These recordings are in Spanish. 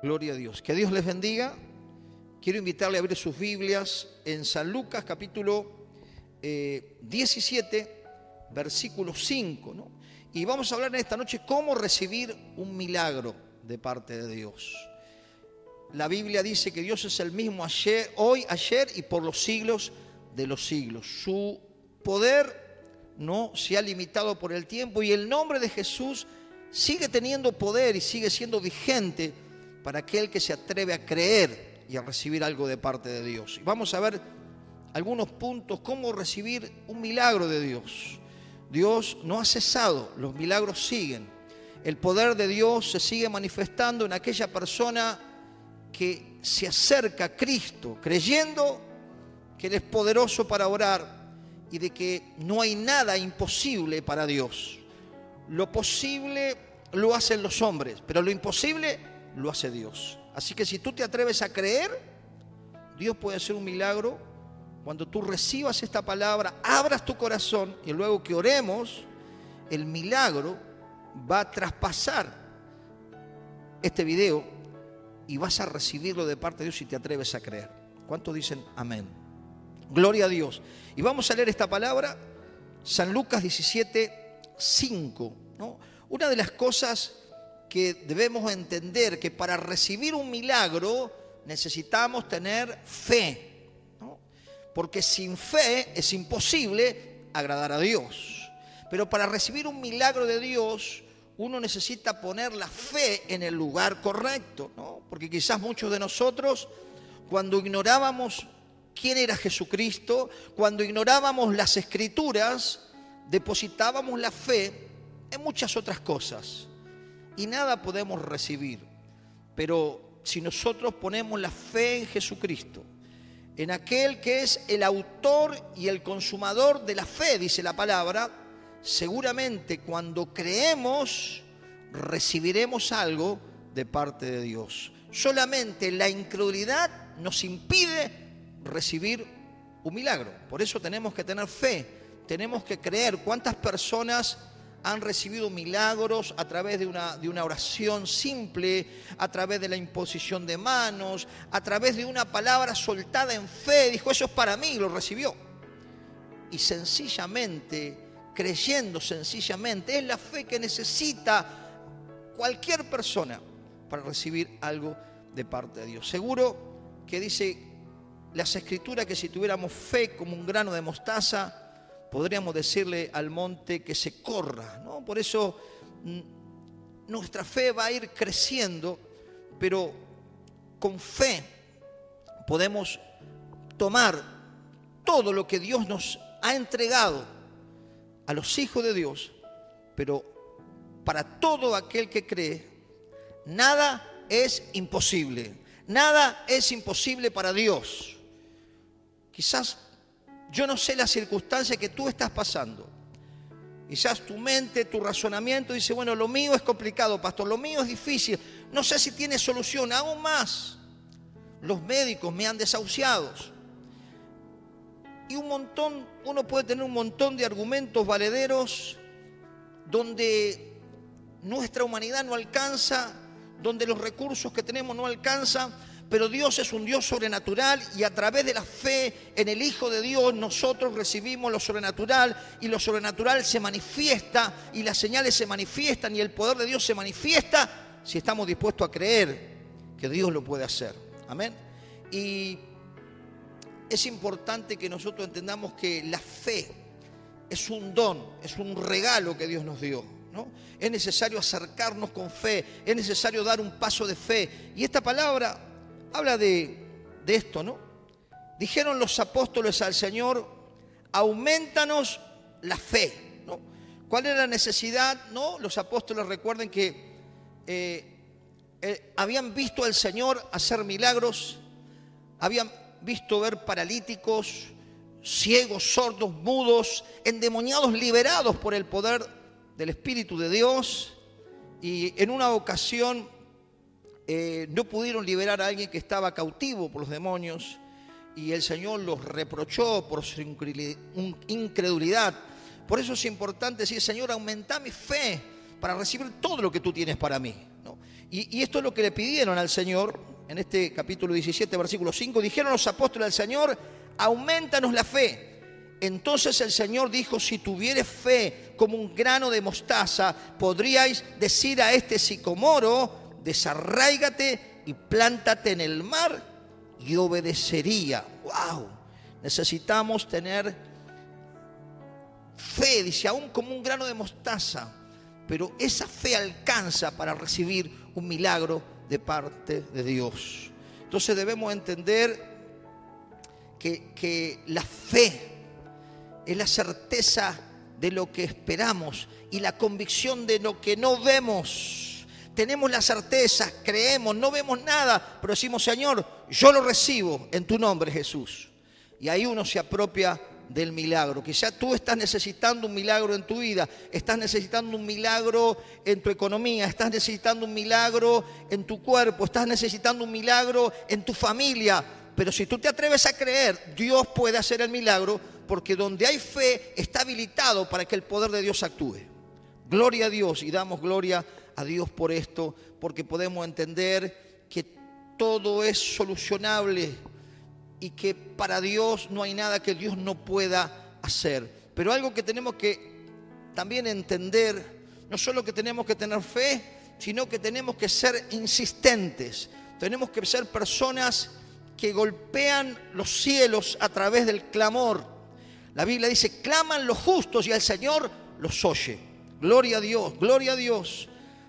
Gloria a Dios. Que Dios les bendiga. Quiero invitarle a abrir sus Biblias en San Lucas capítulo 17, versículo 5, ¿no? Y vamos a hablar en esta noche cómo recibir un milagro de parte de Dios. La Biblia dice que Dios es el mismo ayer, hoy, ayer y por los siglos de los siglos. Su poder no se ha limitado por el tiempo y el nombre de Jesús sigue teniendo poder y sigue siendo vigente para aquel que se atreve a creer y a recibir algo de parte de Dios. Y vamos a ver algunos puntos, cómo recibir un milagro de Dios. Dios no ha cesado, los milagros siguen. El poder de Dios se sigue manifestando en aquella persona que se acerca a Cristo, creyendo que Él es poderoso para orar y de que no hay nada imposible para Dios. Lo posible lo hacen los hombres, pero lo imposible lo hace Dios. Así que si tú te atreves a creer, Dios puede hacer un milagro cuando tú recibas esta palabra, abras tu corazón y luego que oremos, el milagro va a traspasar este video y vas a recibirlo de parte de Dios si te atreves a creer. ¿Cuántos dicen amén? Gloria a Dios. Y vamos a leer esta palabra, San Lucas 17, 5, ¿no? Una de las cosas que debemos entender que para recibir un milagro necesitamos tener fe, ¿no? Porque sin fe es imposible agradar a Dios. Pero para recibir un milagro de Dios uno necesita poner la fe en el lugar correcto, ¿no? Porque quizás muchos de nosotros, cuando ignorábamos quién era Jesucristo, cuando ignorábamos las Escrituras, depositábamos la fe en muchas otras cosas y nada podemos recibir. Pero si nosotros ponemos la fe en Jesucristo, en aquel que es el autor y el consumador de la fe, dice la palabra, seguramente cuando creemos recibiremos algo de parte de Dios. Solamente la incredulidad nos impide recibir un milagro. Por eso tenemos que tener fe, tenemos que creer. ¿Cuántas personas han recibido milagros a través de una oración simple, a través de la imposición de manos, a través de una palabra soltada en fe? Dijo, eso es para mí, y lo recibió. Y sencillamente, creyendo sencillamente, es la fe que necesita cualquier persona para recibir algo de parte de Dios. Seguro que dice las Escrituras que si tuviéramos fe como un grano de mostaza, podríamos decirle al monte que se corra, ¿no? Por eso nuestra fe va a ir creciendo, pero con fe podemos tomar todo lo que Dios nos ha entregado a los hijos de Dios, pero para todo aquel que cree, nada es imposible. Nada es imposible para Dios. Quizás yo no sé la circunstancia que tú estás pasando. Quizás tu mente, tu razonamiento dice, bueno, lo mío es complicado, pastor, lo mío es difícil. No sé si tiene solución. Aún más, los médicos me han desahuciado. Y uno puede tener un montón de argumentos valederos donde nuestra humanidad no alcanza, donde los recursos que tenemos no alcanzan, pero Dios es un Dios sobrenatural y a través de la fe en el Hijo de Dios nosotros recibimos lo sobrenatural y lo sobrenatural se manifiesta y las señales se manifiestan y el poder de Dios se manifiesta si estamos dispuestos a creer que Dios lo puede hacer. Amén. Y es importante que nosotros entendamos que la fe es un don, es un regalo que Dios nos dio, ¿no? Es necesario acercarnos con fe, es necesario dar un paso de fe. Y esta palabra habla de esto, ¿no? Dijeron los apóstoles al Señor, aumentanos la fe, ¿no? ¿Cuál era la necesidad? ¿No? Los apóstoles recuerden que habían visto al Señor hacer milagros, habían visto ver paralíticos, ciegos, sordos, mudos, endemoniados, liberados por el poder del Espíritu de Dios. Y en una ocasión no pudieron liberar a alguien que estaba cautivo por los demonios y el Señor los reprochó por su incredulidad. Por eso es importante decir, Señor, aumenta mi fe para recibir todo lo que tú tienes para mí, ¿no? Y esto es lo que le pidieron al Señor en este capítulo 17, versículo 5. Dijeron los apóstoles al Señor: aumentanos la fe. Entonces el Señor dijo: si tuvieres fe como un grano de mostaza, podríais decir a este sicomoro: desarráigate y plántate en el mar, y obedecería. ¡Wow! Necesitamos tener fe, dice, aún como un grano de mostaza. Pero esa fe alcanza para recibir un milagro de parte de Dios. Entonces debemos entender que la fe es la certeza de lo que esperamos y la convicción de lo que no vemos. Tenemos la certeza, creemos, no vemos nada, pero decimos: Señor, yo lo recibo en tu nombre, Jesús. Y ahí uno se apropia del milagro. Quizá tú estás necesitando un milagro en tu vida, estás necesitando un milagro en tu economía, estás necesitando un milagro en tu cuerpo, estás necesitando un milagro en tu familia. Pero si tú te atreves a creer, Dios puede hacer el milagro, porque donde hay fe está habilitado para que el poder de Dios actúe. Gloria a Dios, y damos gloria a Dios por esto, porque podemos entender que todo es solucionable y que para Dios no hay nada que Dios no pueda hacer. Pero algo que tenemos que también entender, no solo que tenemos que tener fe, sino que tenemos que ser insistentes. Tenemos que ser personas que golpean los cielos a través del clamor. La Biblia dice: claman los justos y el Señor los oye. Gloria a Dios, gloria a Dios.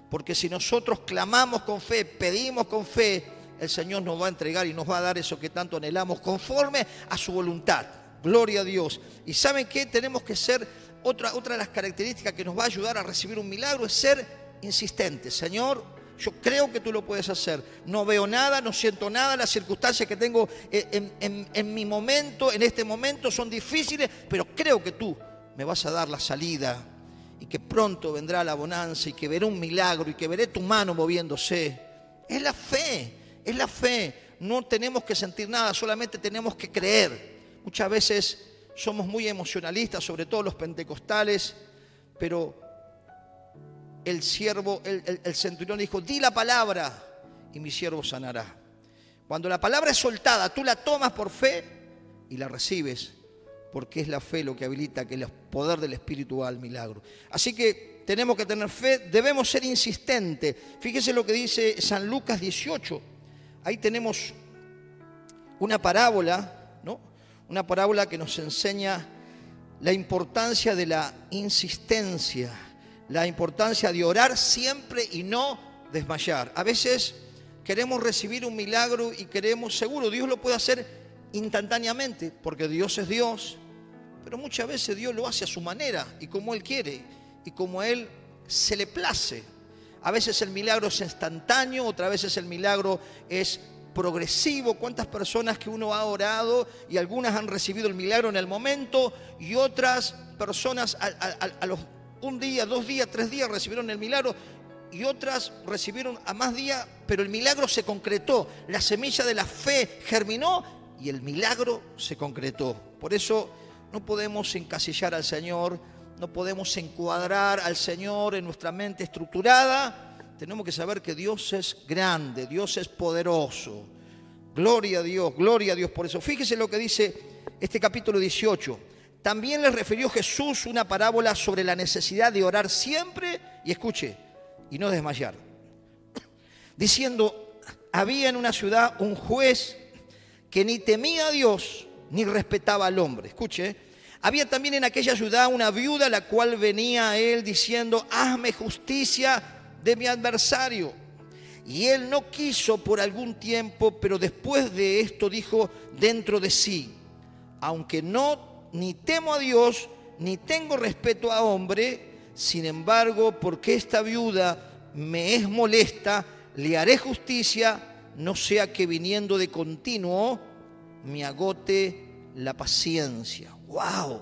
Porque si nosotros clamamos con fe, pedimos con fe, el Señor nos va a entregar y nos va a dar eso que tanto anhelamos, conforme a su voluntad. Gloria a Dios. Y ¿saben qué? Tenemos que ser, otra de las características que nos va a ayudar a recibir un milagro es ser insistentes. Señor, yo creo que tú lo puedes hacer. No veo nada, no siento nada. Las circunstancias que tengo en mi momento, en este momento, son difíciles, pero creo que tú me vas a dar la salida y que pronto vendrá la bonanza y que veré un milagro y que veré tu mano moviéndose. Es la fe. Es la fe, no tenemos que sentir nada, solamente tenemos que creer. Muchas veces somos muy emocionalistas, sobre todo los pentecostales, pero el centurión dijo: di la palabra y mi siervo sanará. Cuando la palabra es soltada, tú la tomas por fe y la recibes, porque es la fe lo que habilita que el poder del Espíritu haga el milagro. Así que tenemos que tener fe, debemos ser insistentes. Fíjese lo que dice San Lucas 18. Ahí tenemos una parábola, ¿no? Una parábola que nos enseña la importancia de la insistencia, la importancia de orar siempre y no desmayar. A veces queremos recibir un milagro y queremos, seguro, Dios lo puede hacer instantáneamente, porque Dios es Dios, pero muchas veces Dios lo hace a su manera y como Él quiere y como a Él se le place. A veces el milagro es instantáneo, otras veces el milagro es progresivo. ¿Cuántas personas que uno ha orado y algunas han recibido el milagro en el momento y otras personas a los 1 día, 2 días, 3 días recibieron el milagro y otras recibieron a más días, pero el milagro se concretó, la semilla de la fe germinó y el milagro se concretó? Por eso no podemos encasillar al Señor, no podemos encuadrar al Señor en nuestra mente estructurada. Tenemos que saber que Dios es grande, Dios es poderoso. Gloria a Dios, gloria a Dios por eso. Fíjese lo que dice este capítulo 18. También les refirió Jesús una parábola sobre la necesidad de orar siempre, y escuche, y no desmayar. Diciendo: había en una ciudad un juez que ni temía a Dios ni respetaba al hombre. Escuche. Había también en aquella ciudad una viuda, la cual venía a él diciendo: hazme justicia de mi adversario. Y él no quiso por algún tiempo, pero después de esto dijo dentro de sí: aunque no, ni temo a Dios, ni tengo respeto a hombre, sin embargo, porque esta viuda me es molesta, le haré justicia, no sea que viniendo de continuo me agote la paciencia. ¡Wow!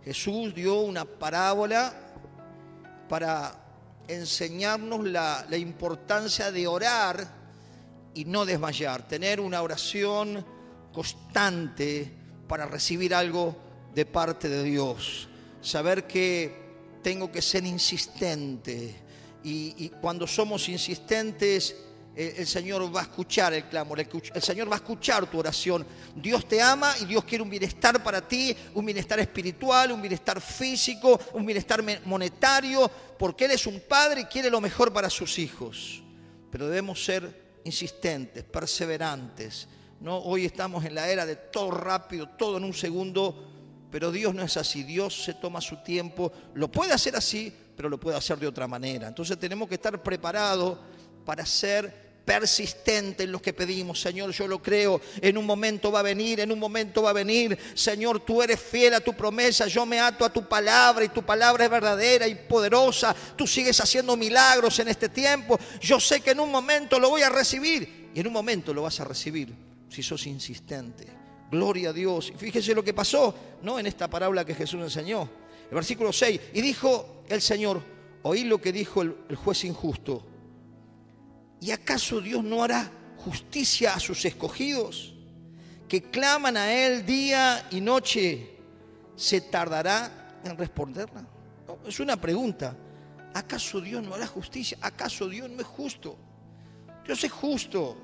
Jesús dio una parábola para enseñarnos la importancia de orar y no desmayar, tener una oración constante para recibir algo de parte de Dios, saber que tengo que ser insistente y cuando somos insistentes, el Señor va a escuchar el clamor, el Señor va a escuchar tu oración. Dios te ama y Dios quiere un bienestar para ti, un bienestar espiritual, un bienestar físico, un bienestar monetario, porque Él es un padre y quiere lo mejor para sus hijos. Pero debemos ser insistentes, perseverantes, ¿no? Hoy estamos en la era de todo rápido, todo en un segundo, pero Dios no es así. Dios se toma su tiempo, lo puede hacer así, pero lo puede hacer de otra manera. Entonces tenemos que estar preparados para ser persistente en lo que pedimos. Señor, yo lo creo, en un momento va a venir, en un momento va a venir. Señor, tú eres fiel a tu promesa, yo me ato a tu palabra y tu palabra es verdadera y poderosa. Tú sigues haciendo milagros en este tiempo. Yo sé que en un momento lo voy a recibir y en un momento lo vas a recibir si sos insistente. Gloria a Dios. Y fíjese lo que pasó, ¿no? En esta parábola que Jesús enseñó. El versículo 6, y dijo el Señor, oí lo que dijo el juez injusto. ¿Y acaso Dios no hará justicia a sus escogidos, que claman a Él día y noche? ¿Se tardará en responderla? No, es una pregunta. ¿Acaso Dios no hará justicia? ¿Acaso Dios no es justo? Dios es justo.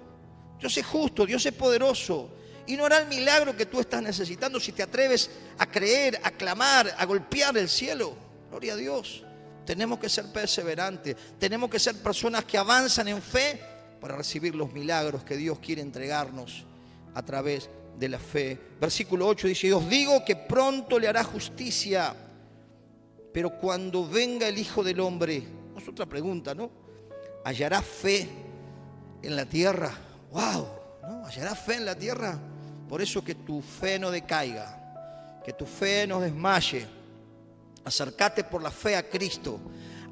Dios es justo, Dios es poderoso. Y no hará el milagro que tú estás necesitando si te atreves a creer, a clamar, a golpear el cielo. Gloria a Dios. Tenemos que ser perseverantes, tenemos que ser personas que avanzan en fe para recibir los milagros que Dios quiere entregarnos a través de la fe. Versículo 8 dice, y os digo que pronto le hará justicia, pero cuando venga el Hijo del Hombre, es otra pregunta, ¿no? ¿Hallará fe en la tierra? ¡Wow! ¿No? ¿Hallará fe en la tierra? Por eso que tu fe no decaiga, que tu fe no desmaye. Acércate por la fe a Cristo,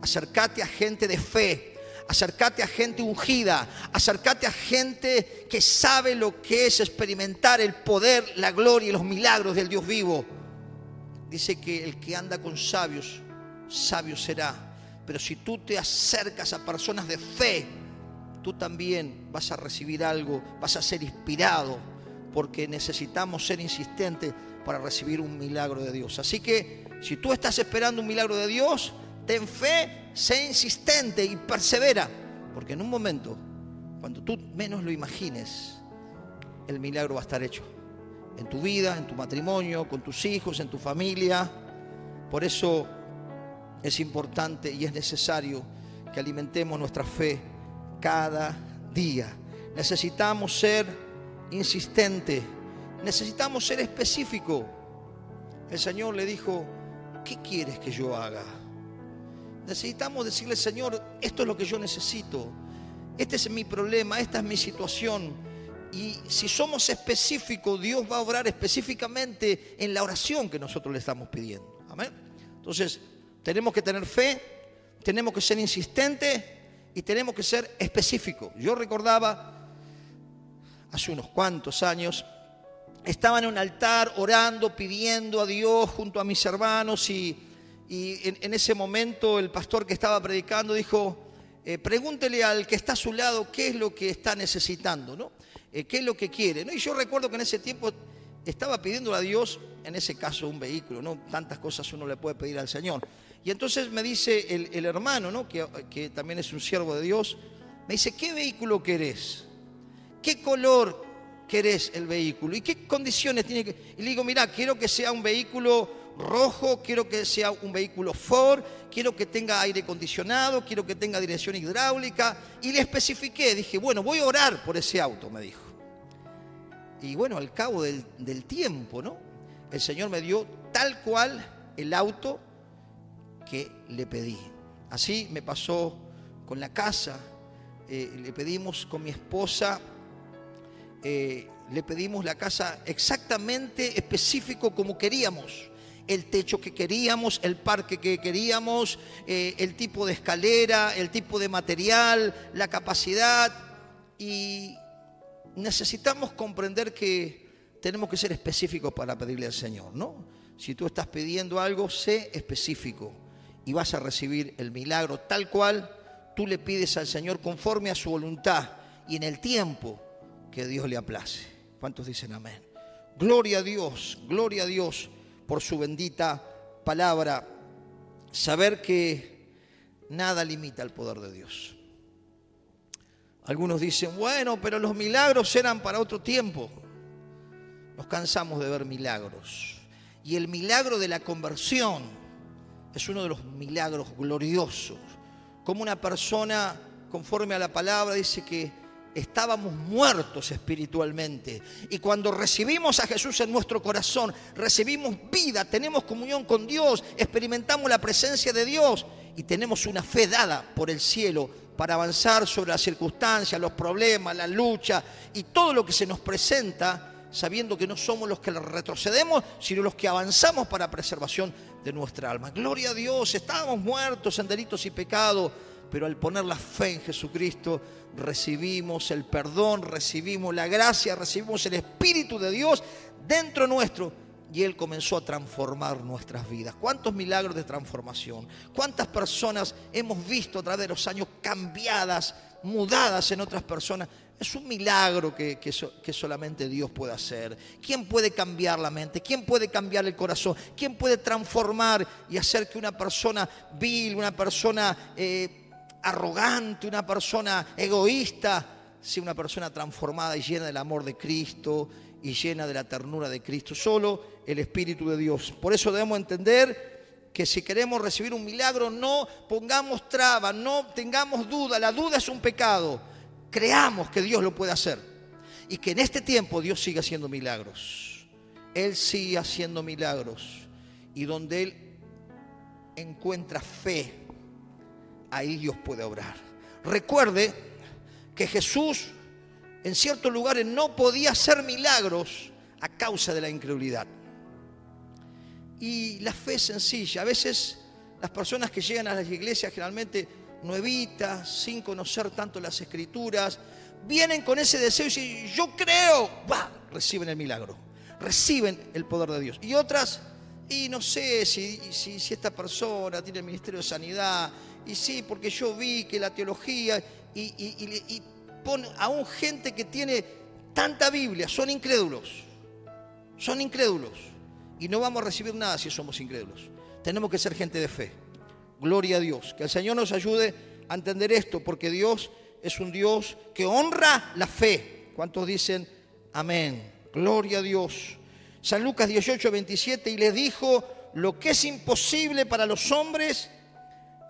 acércate a gente de fe, acércate a gente ungida, acércate a gente que sabe lo que es experimentar el poder, la gloria y los milagros del Dios vivo. Dice que el que anda con sabios, sabio será. Pero si tú te acercas a personas de fe, tú también vas a recibir algo, vas a ser inspirado, porque necesitamos ser insistentes para recibir un milagro de Dios. Así que si tú estás esperando un milagro de Dios, ten fe, sé insistente y persevera, porque en un momento, cuando tú menos lo imagines, el milagro va a estar hecho en tu vida, en tu matrimonio, con tus hijos, en tu familia. Por eso es importante y es necesario que alimentemos nuestra fe cada día. Necesitamos ser insistentes, necesitamos ser específicos. El Señor le dijo, ¿qué quieres que yo haga? Necesitamos decirle, Señor, esto es lo que yo necesito. Este es mi problema, esta es mi situación. Y si somos específicos, Dios va a obrar específicamente en la oración que nosotros le estamos pidiendo. Amén. Entonces, tenemos que tener fe, tenemos que ser insistentes y tenemos que ser específicos. Yo recordaba, hace unos cuantos años, estaba en un altar orando, pidiendo a Dios junto a mis hermanos y en ese momento el pastor que estaba predicando dijo, pregúntele al que está a su lado qué es lo que está necesitando, ¿no? ¿Qué es lo que quiere? ¿No? Y yo recuerdo que en ese tiempo estaba pidiéndole a Dios, en ese caso un vehículo, ¿no? Tantas cosas uno le puede pedir al Señor. Y entonces me dice el hermano, ¿no? que también es un siervo de Dios, me dice, ¿qué vehículo querés? ¿Qué color querés el vehículo? ¿Y qué condiciones tiene que...? Y le digo, mira, quiero que sea un vehículo rojo, quiero que sea un vehículo Ford, quiero que tenga aire acondicionado, quiero que tenga dirección hidráulica. Y le especifiqué, dije, bueno, voy a orar por ese auto, me dijo. Y bueno, al cabo del tiempo, ¿no? El Señor me dio tal cual el auto que le pedí. Así me pasó con la casa. Le pedimos con mi esposa, le pedimos la casa exactamente específico como queríamos. El techo que queríamos, el parque que queríamos, el tipo de escalera, el tipo de material, la capacidad. Y necesitamos comprender que tenemos que ser específicos para pedirle al Señor, ¿no? Si tú estás pidiendo algo, sé específico y vas a recibir el milagro tal cual tú le pides al Señor conforme a su voluntad y en el tiempo que Dios le aplace. ¿Cuántos dicen amén? Gloria a Dios por su bendita palabra. Saber que nada limita el poder de Dios. Algunos dicen, bueno, pero los milagros eran para otro tiempo. Nos cansamos de ver milagros. Y el milagro de la conversión es uno de los milagros gloriosos. Como una persona, conforme a la palabra, dice que estábamos muertos espiritualmente. Y cuando recibimos a Jesús en nuestro corazón, recibimos vida, tenemos comunión con Dios, experimentamos la presencia de Dios y tenemos una fe dada por el cielo para avanzar sobre las circunstancias, los problemas, la lucha y todo lo que se nos presenta, sabiendo que no somos los que retrocedemos, sino los que avanzamos para la preservación de nuestra alma. Gloria a Dios, estábamos muertos en delitos y pecados, pero al poner la fe en Jesucristo, recibimos el perdón, recibimos la gracia, recibimos el Espíritu de Dios dentro nuestro, y Él comenzó a transformar nuestras vidas. ¿Cuántos milagros de transformación? ¿Cuántas personas hemos visto a través de los años cambiadas, mudadas en otras personas? Es un milagro que solamente Dios puede hacer. ¿Quién puede cambiar la mente? ¿Quién puede cambiar el corazón? ¿Quién puede transformar y hacer que una persona vil, una persona arrogante, una persona egoísta, sea una persona transformada y llena del amor de Cristo y llena de la ternura de Cristo? Solo el Espíritu de Dios. Por eso debemos entender que si queremos recibir un milagro, no pongamos trabas, no tengamos duda. La duda es un pecado. Creamos que Dios lo puede hacer y que en este tiempo Dios sigue haciendo milagros. Él sigue haciendo milagros, y donde Él encuentra fe, ahí Dios puede obrar. Recuerde que Jesús en ciertos lugares no podía hacer milagros a causa de la incredulidad. Y la fe es sencilla. A veces las personas que llegan a las iglesias, generalmente nuevitas, sin conocer tanto las Escrituras, vienen con ese deseo y dicen, yo creo, reciben el milagro, reciben el poder de Dios. Y otras, y no sé si esta persona tiene el ministerio de sanidad, y sí, porque yo vi que la teología, y pone aún gente que tiene tanta Biblia, son incrédulos, y no vamos a recibir nada si somos incrédulos. Tenemos que ser gente de fe. Gloria a Dios. Que el Señor nos ayude a entender esto, porque Dios es un Dios que honra la fe. ¿Cuántos dicen amén? Gloria a Dios. San Lucas 18:27, y les dijo, lo que es imposible para los hombres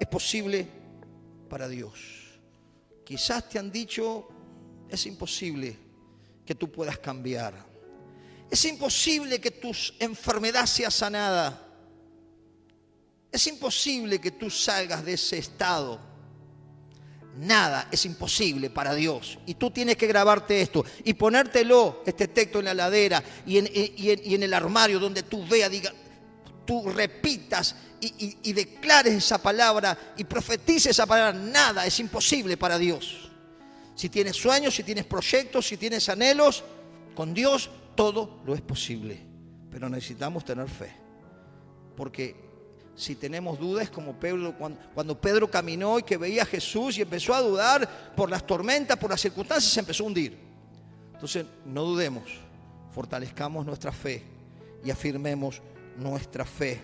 es posible para Dios. Quizás te han dicho, es imposible que tú puedas cambiar. Es imposible que tu enfermedad sea sanada. Es imposible que tú salgas de ese estado. Nada es imposible para Dios. Y tú tienes que grabarte esto y ponértelo, este texto, en la heladera y en el armario donde tú veas, diga, tú repitas y declares esa palabra y profetices esa palabra. Nada es imposible para Dios. Si tienes sueños, si tienes proyectos, si tienes anhelos, con Dios todo lo es posible. Pero necesitamos tener fe. Porque si tenemos dudas, como Pedro, cuando Pedro caminó y que veía a Jesús y empezó a dudar por las tormentas, por las circunstancias, se empezó a hundir. Entonces, no dudemos, fortalezcamos nuestra fe y afirmemos nuestra fe.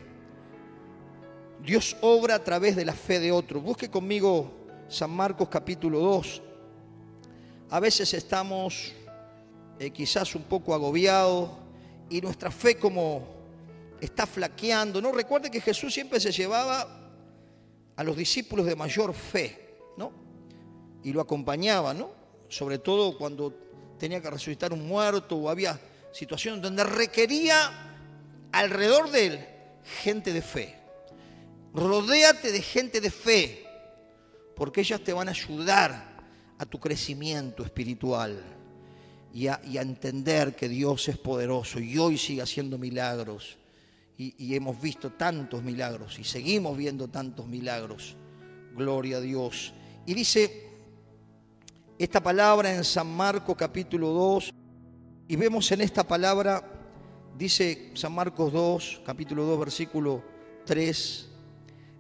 Dios obra a través de la fe de otros. Busque conmigo San Marcos capítulo 2. A veces estamos quizás un poco agobiados y nuestra fe como está flaqueando, ¿no? Recuerde que Jesús siempre se llevaba a los discípulos de mayor fe, ¿no? Y lo acompañaba, ¿no? Sobre todo cuando tenía que resucitar un muerto o había situaciones donde requería alrededor de él gente de fe. Rodéate de gente de fe, porque ellas te van a ayudar a tu crecimiento espiritual y a entender que Dios es poderoso y hoy sigue haciendo milagros. Y hemos visto tantos milagros y seguimos viendo tantos milagros. Gloria a Dios. Y dice esta palabra en San Marcos capítulo 2. Y vemos en esta palabra, dice San Marcos 2, capítulo 2, versículo 3.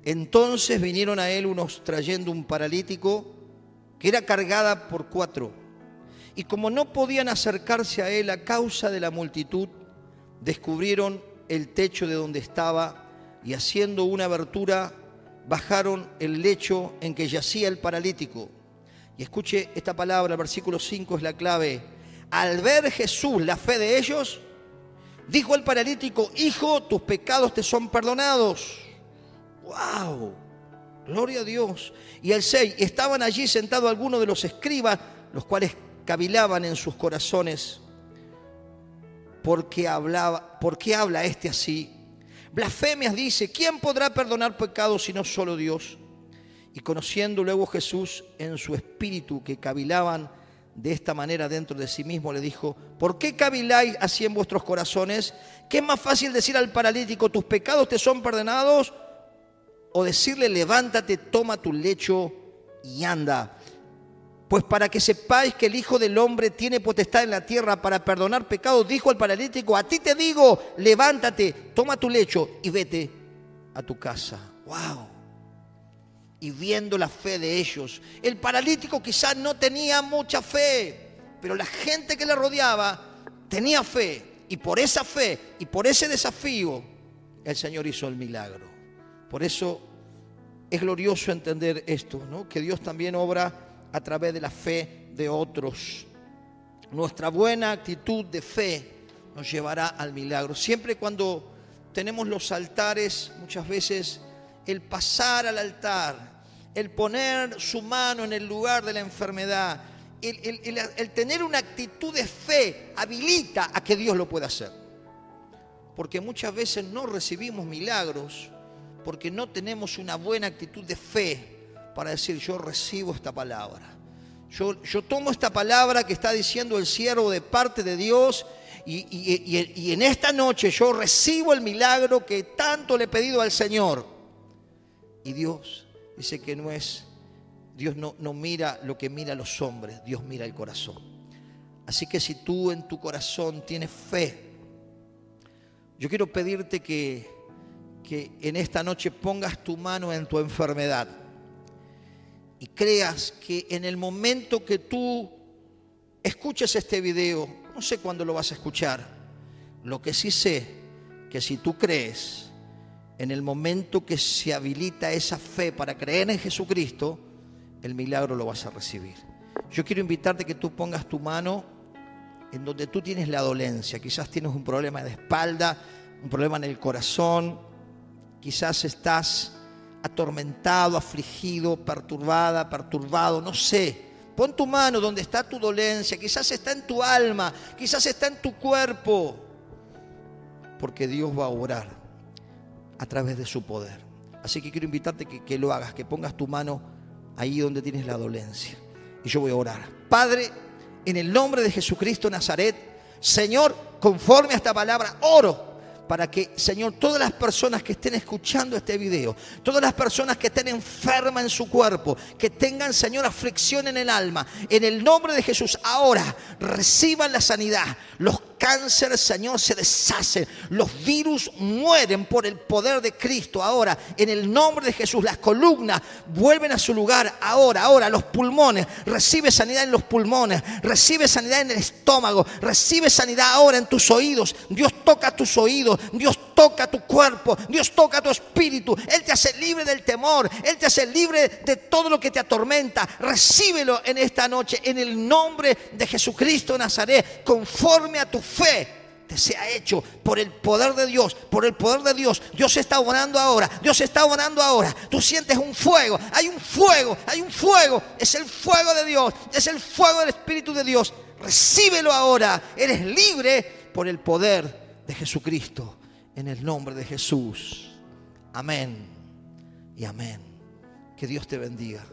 Entonces vinieron a él unos trayendo un paralítico que era cargada por 4. Y como no podían acercarse a él a causa de la multitud, descubrieron el techo de donde estaba y haciendo una abertura bajaron el lecho en que yacía el paralítico. Y escuche esta palabra, el versículo 5 es la clave. Al ver Jesús la fe de ellos, dijo el paralítico: hijo, tus pecados te son perdonados. ¡Wow! Gloria a Dios. Y el 6, estaban allí sentados algunos de los escribas, los cuales cavilaban en sus corazones. ¿Por qué habla este así? Blasfemias dice, ¿quién podrá perdonar pecados sino solo Dios? Y conociendo luego Jesús en su espíritu que cavilaban de esta manera dentro de sí mismo, le dijo: ¿por qué caviláis así en vuestros corazones? ¿Qué es más fácil decir al paralítico, tus pecados te son perdonados? O decirle, levántate, toma tu lecho y anda. Pues para que sepáis que el Hijo del Hombre tiene potestad en la tierra para perdonar pecados, dijo al paralítico, a ti te digo, levántate, toma tu lecho y vete a tu casa. ¡Wow! Y viendo la fe de ellos, el paralítico quizás no tenía mucha fe, pero la gente que le rodeaba tenía fe. Y por esa fe y por ese desafío, el Señor hizo el milagro. Por eso es glorioso entender esto, ¿no? Que Dios también obra a través de la fe de otros. Nuestra buena actitud de fe nos llevará al milagro. Siempre cuando tenemos los altares, muchas veces el pasar al altar, el poner su mano en el lugar de la enfermedad, el tener una actitud de fe habilita a que Dios lo pueda hacer. Porque muchas veces no recibimos milagros porque no tenemos una buena actitud de fe para decir, yo recibo esta palabra. Yo tomo esta palabra que está diciendo el siervo de parte de Dios y en esta noche yo recibo el milagro que tanto le he pedido al Señor. Y Dios dice que Dios no mira lo que mira los hombres, Dios mira el corazón. Así que si tú en tu corazón tienes fe, yo quiero pedirte que en esta noche pongas tu mano en tu enfermedad y creas que en el momento que tú escuches este video, no sé cuándo lo vas a escuchar, lo que sí sé, que si tú crees, en el momento que se habilita esa fe para creer en Jesucristo, el milagro lo vas a recibir. Yo quiero invitarte que tú pongas tu mano en donde tú tienes la dolencia. Quizás tienes un problema de espalda, un problema en el corazón, quizás estás atormentado, afligido, perturbado, no sé. Pon tu mano donde está tu dolencia, quizás está en tu alma, quizás está en tu cuerpo, porque Dios va a obrar a través de su poder. Así que quiero invitarte que lo hagas, que pongas tu mano ahí donde tienes la dolencia. Y yo voy a orar. Padre, en el nombre de Jesucristo Nazaret, Señor, conforme a esta palabra, oro para que, Señor, todas las personas que estén escuchando este video, todas las personas que estén enfermas en su cuerpo, que tengan, Señor, aflicción en el alma, en el nombre de Jesús, ahora reciban la sanidad. Los cánceres, Señor, se deshacen. Los virus mueren por el poder de Cristo. Ahora, en el nombre de Jesús, las columnas vuelven a su lugar. Ahora, los pulmones, recibe sanidad en los pulmones, recibe sanidad en el estómago, recibe sanidad ahora en tus oídos. Dios toca tus oídos, Dios toca tu cuerpo, Dios toca tu espíritu. Él te hace libre del temor, Él te hace libre de todo lo que te atormenta. Recíbelo en esta noche, en el nombre de Jesucristo Nazaret, conforme a tu fe te sea hecho por el poder de Dios, por el poder de Dios. Dios está orando ahora, Dios está orando ahora. Tú sientes un fuego, hay un fuego, es el fuego de Dios, es el fuego del Espíritu de Dios. Recíbelo ahora, eres libre por el poder de Jesucristo, en el nombre de Jesús. Amén y amén. Que Dios te bendiga.